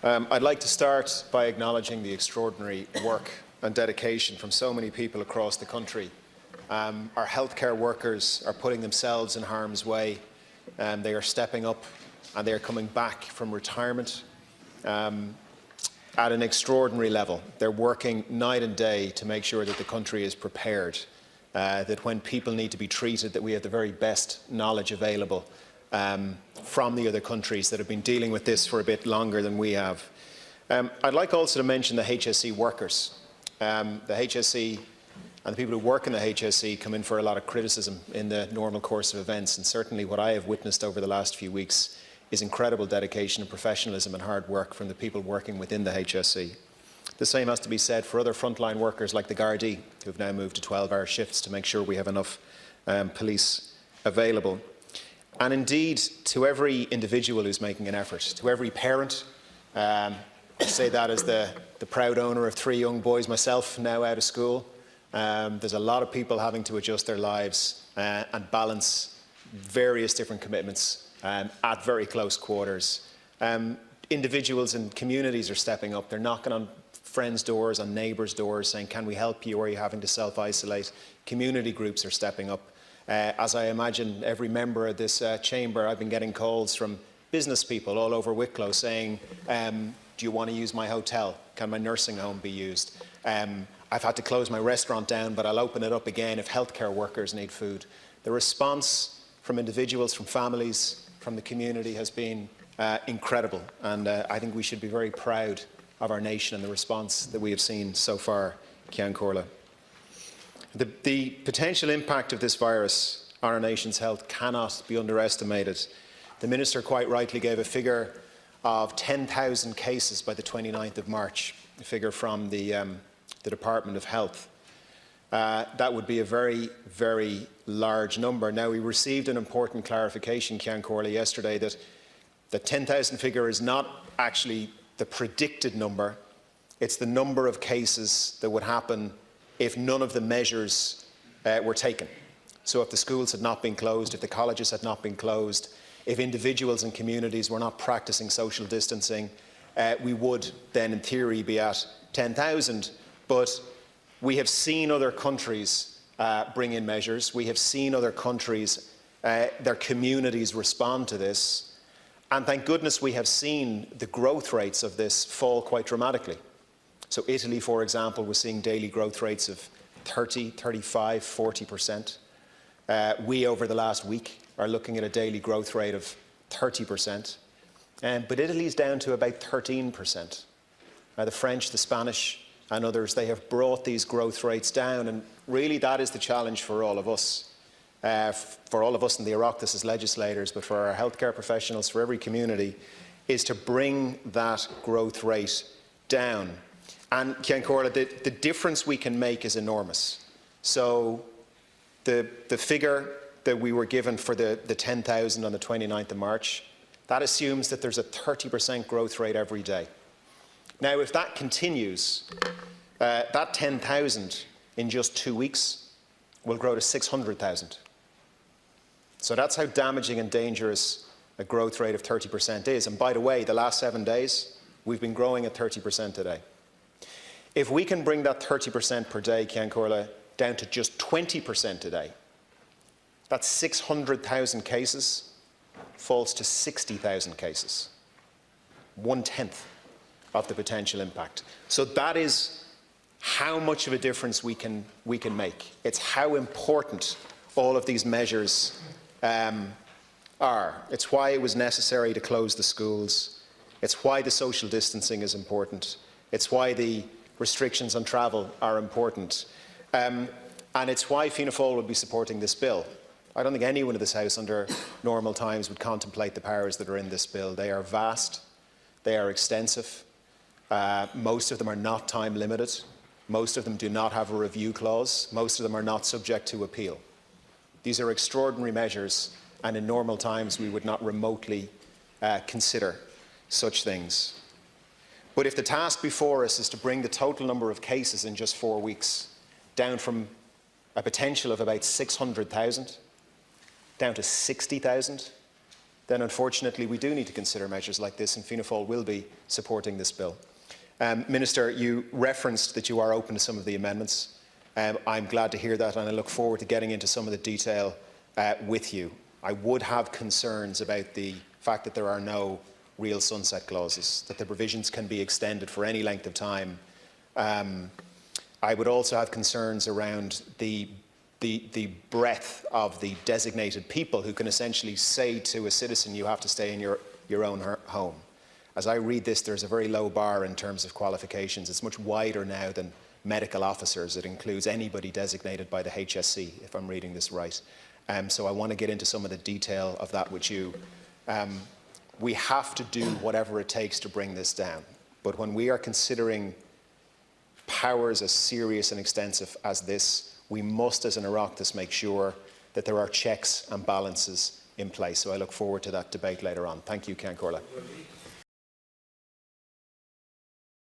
I'd like to start by acknowledging the extraordinary work and dedication from so many people across the country. Our healthcare workers are putting themselves in harm's way. They are stepping up and they are coming back from retirement at an extraordinary level. They're working night and day to make sure that the country is prepared, that when people need to be treated, that we have the very best knowledge available from the other countries that have been dealing with this for a bit longer than we have. I'd like also to mention the HSE workers. The HSE and the people who work in the HSE come in for a lot of criticism in the normal course of events, and certainly what I have witnessed over the last few weeks is incredible dedication and professionalism and hard work from the people working within the HSE. The same has to be said for other frontline workers like the Gardaí, who have now moved to 12-hour shifts to make sure we have enough police available. And indeed, to every individual who's making an effort, to every parent, I say that as the proud owner of 3 young boys myself, now out of school. There's a lot of people having to adjust their lives and balance various different commitments at very close quarters. Individuals and communities are stepping up. They're knocking on friends' doors, on neighbours' doors, saying, can we help you, or are you having to self-isolate? Community groups are stepping up. As I imagine every member of this chamber, I've been getting calls from business people all over Wicklow saying, do you want to use my hotel? Can my nursing home be used? I've had to close my restaurant down, but I'll open it up again if healthcare workers need food. The response from individuals, from families, from the community has been incredible, and I think we should be very proud of our nation and the response that we have seen so far, Ceann Comhairle. The potential impact of this virus on our nation's health cannot be underestimated. The Minister quite rightly gave a figure of 10,000 cases by the 29th of March, a figure from the Department of Health. That would be a very, very large number. Now, we received an important clarification, Ceann Comhairle, yesterday that the 10,000 figure is not actually the predicted number. It's the number of cases that would happen if none of the measures were taken. So if the schools had not been closed, if the colleges had not been closed, if individuals and communities were not practicing social distancing, we would then in theory be at 10,000. But we have seen other countries bring in measures. We have seen other countries, their communities respond to this. And thank goodness we have seen the growth rates of this fall quite dramatically. So Italy, for example, was seeing daily growth rates of 30, 35, 40%. We, over the last week, are looking at a daily growth rate of 30%. But Italy's down to about 13%. The French, the Spanish and others, they have brought these growth rates down. And really that is the challenge for all of us in the Oireachtas as legislators, but for our healthcare professionals, for every community, is to bring that growth rate down. And Ceann Comhairle, the difference we can make is enormous. So the figure that we were given for the 10,000 on the 29th of March, that assumes that there's a 30% growth rate every day. Now, if that continues, that 10,000 in just 2 weeks will grow to 600,000. So that's how damaging and dangerous a growth rate of 30% is. And by the way, the last 7 days, we've been growing at 30% a day. If we can bring that 30% per day, Ceann Comhairle, down to just 20% a day, that's 600,000 cases falls to 60,000 cases. 1/10 of the potential impact. So that is how much of a difference we can make. It's how important all of these measures are. It's why it was necessary to close the schools. It's why the social distancing is important. It's why the restrictions on travel are important. And it's why Fianna Fáil would be supporting this bill. I don't think anyone in this House under normal times would contemplate the powers that are in this bill. They are vast. They are extensive. Most of them are not time limited. Most of them do not have a review clause. Most of them are not subject to appeal. These are extraordinary measures, and in normal times we would not remotely consider such things. But if the task before us is to bring the total number of cases in just 4 weeks down from a potential of about 600,000 down to 60,000, then unfortunately we do need to consider measures like this, and Fianna Fáil will be supporting this bill. Minister, you referenced that you are open to some of the amendments. I'm glad to hear that, and I look forward to getting into some of the detail with you. I would have concerns about the fact that there are no real sunset clauses, that the provisions can be extended for any length of time. I would also have concerns around the breadth of the designated people who can essentially say to a citizen, you have to stay in your own home. As I read this, there's a very low bar in terms of qualifications. It's much wider now than medical officers. It includes anybody designated by the HSC, if I'm reading this right. So I want to get into some of the detail of that with you. We have to do whatever it takes to bring this down. But when we are considering powers as serious and extensive as this, we must, as an Oireachtas, make sure that there are checks and balances in place. So I look forward to that debate later on. Thank you, Ceann Comhairle.